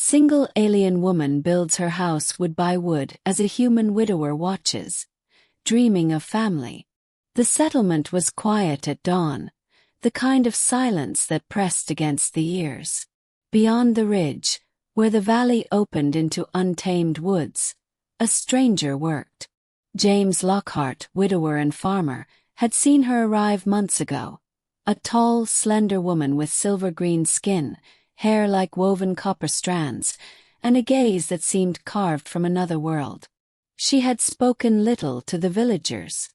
Single alien woman builds her house wood by wood as a human widower watches, dreaming of family. The settlement was quiet at dawn, the kind of silence that pressed against the ears. Beyond the ridge, where the valley opened into untamed woods, a stranger worked. James Lockhart, widower and farmer, had seen her arrive months ago. A tall, slender woman with silver-green skin, hair like woven copper strands, and a gaze that seemed carved from another world. She had spoken little to the villagers.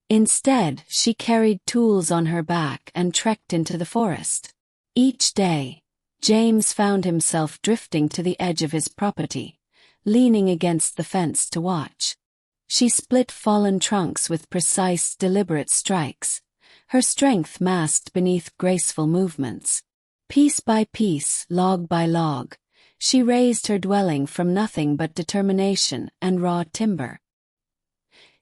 Instead, she carried tools on her back and trekked into the forest. Each day, James found himself drifting to the edge of his property, leaning against the fence to watch. She split fallen trunks with precise, deliberate strikes, her strength masked beneath graceful movements. Piece by piece, log by log, she raised her dwelling from nothing but determination and raw timber.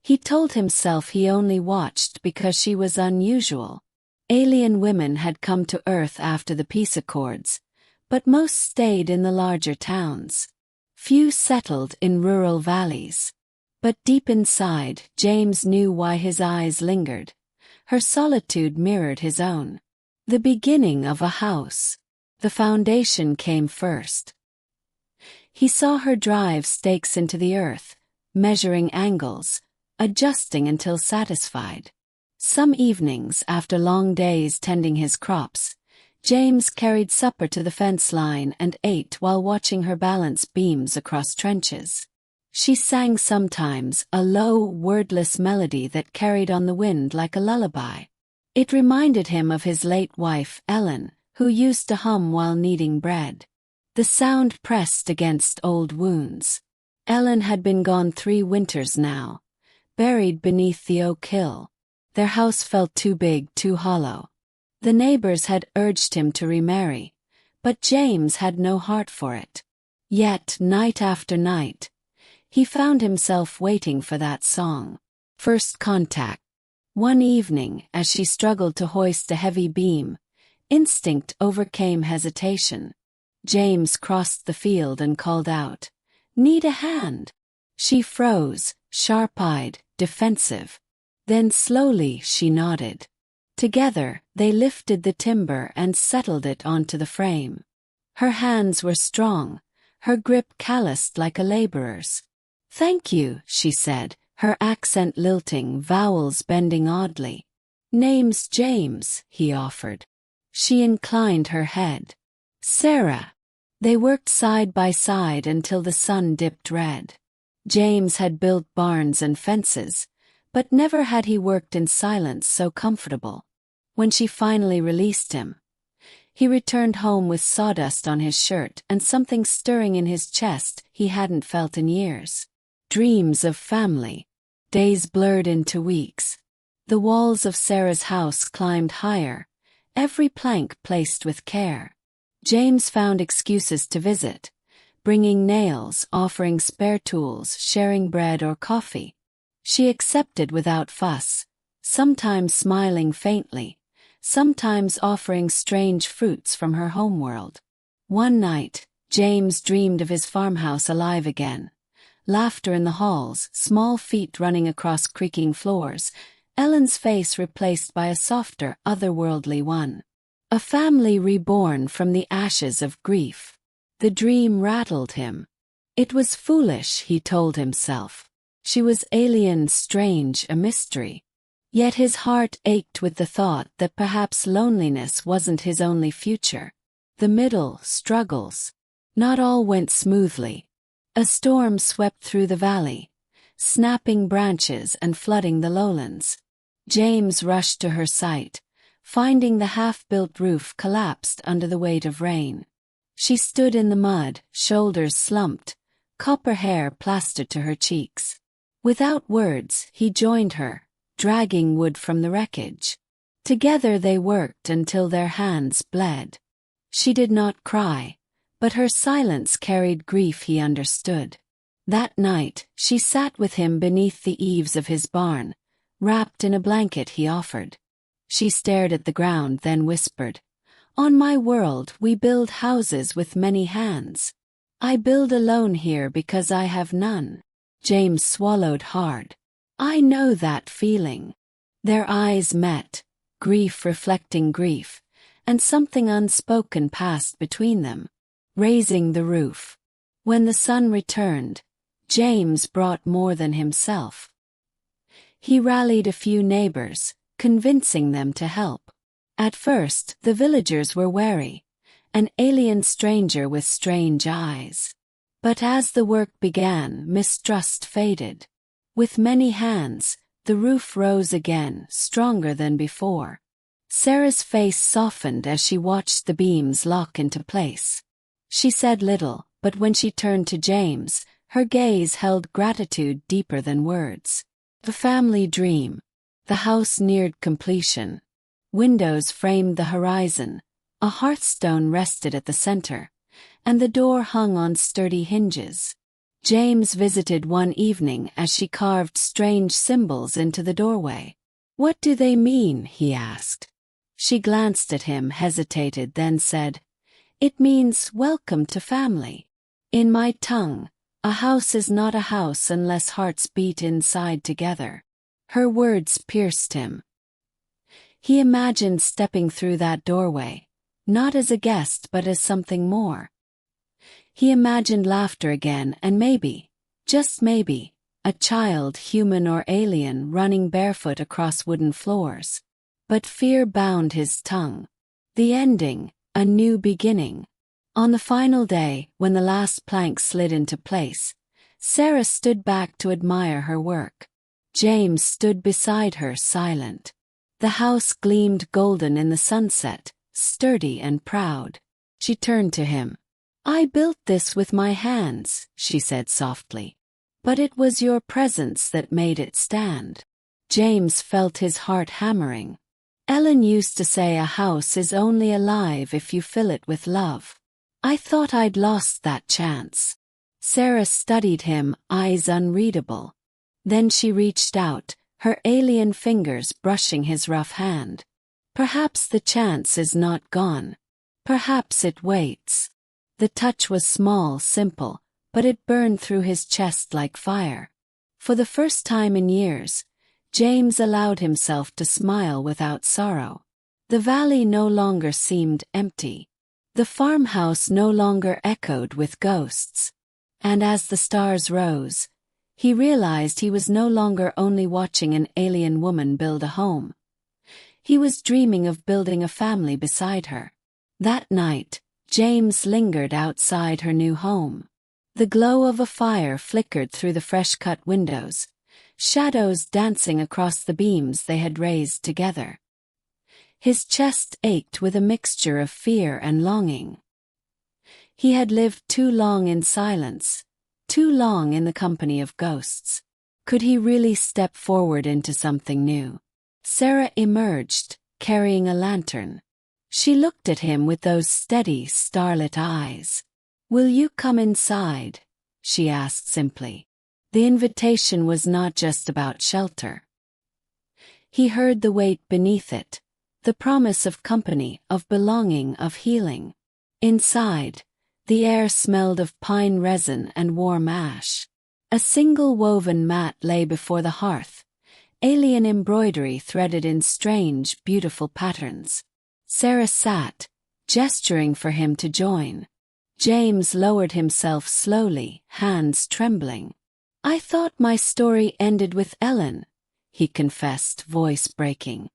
He told himself he only watched because she was unusual. Alien women had come to Earth after the peace accords, but most stayed in the larger towns. Few settled in rural valleys. But deep inside, James knew why his eyes lingered. Her solitude mirrored his own. The beginning of a house. The foundation came first. He saw her drive stakes into the earth, measuring angles, adjusting until satisfied. Some evenings, after long days tending his crops, James carried supper to the fence line and ate while watching her balance beams across trenches. She sang sometimes, a low, wordless melody that carried on the wind like a lullaby. It reminded him of his late wife, Ellen, who used to hum while kneading bread. The sound pressed against old wounds. Ellen had been gone 3 winters now, buried beneath the oak hill. Their house felt too big, too hollow. The neighbors had urged him to remarry, but James had no heart for it. Yet, night after night, he found himself waiting for that song. First contact. One evening, as she struggled to hoist a heavy beam, instinct overcame hesitation. James crossed the field and called out, "Need a hand?" She froze, sharp-eyed, defensive. Then slowly she nodded. Together, they lifted the timber and settled it onto the frame. Her hands were strong, her grip calloused like a laborer's. "Thank you," she said, her accent lilting, vowels bending oddly. "Name's James," he offered. She inclined her head. "Sarah." They worked side by side until the sun dipped red. James had built barns and fences, but never had he worked in silence so comfortable. When she finally released him, he returned home with sawdust on his shirt and something stirring in his chest he hadn't felt in years. Dreams of family. Days blurred into weeks. The walls of Sarah's house climbed higher, every plank placed with care. James found excuses to visit, bringing nails, offering spare tools, sharing bread or coffee. She accepted without fuss, sometimes smiling faintly, sometimes offering strange fruits from her homeworld. One night, James dreamed of his farmhouse alive again. Laughter in the halls, small feet running across creaking floors, Ellen's face replaced by a softer, otherworldly one. A family reborn from the ashes of grief. The dream rattled him. It was foolish, he told himself. She was alien, strange, a mystery. Yet his heart ached with the thought that perhaps loneliness wasn't his only future. The middle, struggles. Not all went smoothly. A storm swept through the valley, snapping branches and flooding the lowlands. James rushed to her site, finding the half-built roof collapsed under the weight of rain. She stood in the mud, shoulders slumped, copper hair plastered to her cheeks. Without words, he joined her, dragging wood from the wreckage. Together they worked until their hands bled. She did not cry, but her silence carried grief he understood. That night, she sat with him beneath the eaves of his barn, wrapped in a blanket he offered. She stared at the ground, then whispered, "On my world we build houses with many hands. I build alone here because I have none. James swallowed hard. I know that feeling. Their eyes met, grief reflecting grief, and something unspoken passed between them, raising the roof. When the sun returned, James brought more than himself. He rallied a few neighbors, convincing them to help. At first, the villagers were wary, an alien stranger with strange eyes. But as the work began, mistrust faded. With many hands, the roof rose again, stronger than before. Sarah's face softened as she watched the beams lock into place. She said little, but when she turned to James, her gaze held gratitude deeper than words. The family dream. The house neared completion. Windows framed the horizon, a hearthstone rested at the center, and the door hung on sturdy hinges. James visited one evening as she carved strange symbols into the doorway. "What do they mean?" he asked. She glanced at him, hesitated, then said, "It means welcome to family. In my tongue, a house is not a house unless hearts beat inside together." Her words pierced him. He imagined stepping through that doorway, not as a guest but as something more. He imagined laughter again and maybe, just maybe, a child, human or alien, running barefoot across wooden floors. But fear bound his tongue. The ending, a new beginning. On the final day, when the last plank slid into place, Sarah stood back to admire her work. James stood beside her, silent. The house gleamed golden in the sunset, sturdy and proud. She turned to him. "I built this with my hands," she said softly. "But it was your presence that made it stand." James felt his heart hammering. Ellen used to say a house is only alive if you fill it with love. I thought I'd lost that chance. Sarah studied him, eyes unreadable. Then she reached out, her alien fingers brushing his rough hand. "Perhaps the chance is not gone. Perhaps it waits." The touch was small, simple, but it burned through his chest like fire. For the first time in years, James allowed himself to smile without sorrow. The valley no longer seemed empty. The farmhouse no longer echoed with ghosts. And as the stars rose, he realized he was no longer only watching an alien woman build a home. He was dreaming of building a family beside her. That night, James lingered outside her new home. The glow of a fire flickered through the fresh-cut windows, shadows dancing across the beams they had raised together. His chest ached with a mixture of fear and longing. He had lived too long in silence, too long in the company of ghosts. Could he really step forward into something new? Sarah emerged, carrying a lantern. She looked at him with those steady, starlit eyes. "Will you come inside?" she asked simply. The invitation was not just about shelter. He heard the weight beneath it, the promise of company, of belonging, of healing. Inside, the air smelled of pine resin and warm ash. A single woven mat lay before the hearth, alien embroidery threaded in strange, beautiful patterns. Sarah sat, gesturing for him to join. James lowered himself slowly, hands trembling. "I thought my story ended with Ellen," he confessed, voice breaking.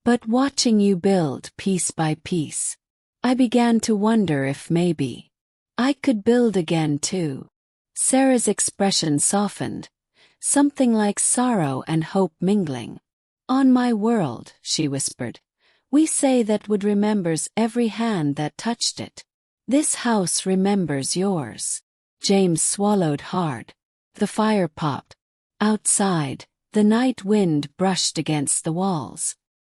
"But watching you build piece by piece, I began to wonder if maybe I could build again too." Sarah's expression softened, something like sorrow and hope mingling. "On my world," she whispered, "we say that wood remembers every hand that touched it. This house remembers yours." James swallowed hard. The fire popped. Outside, the night wind brushed against the walls.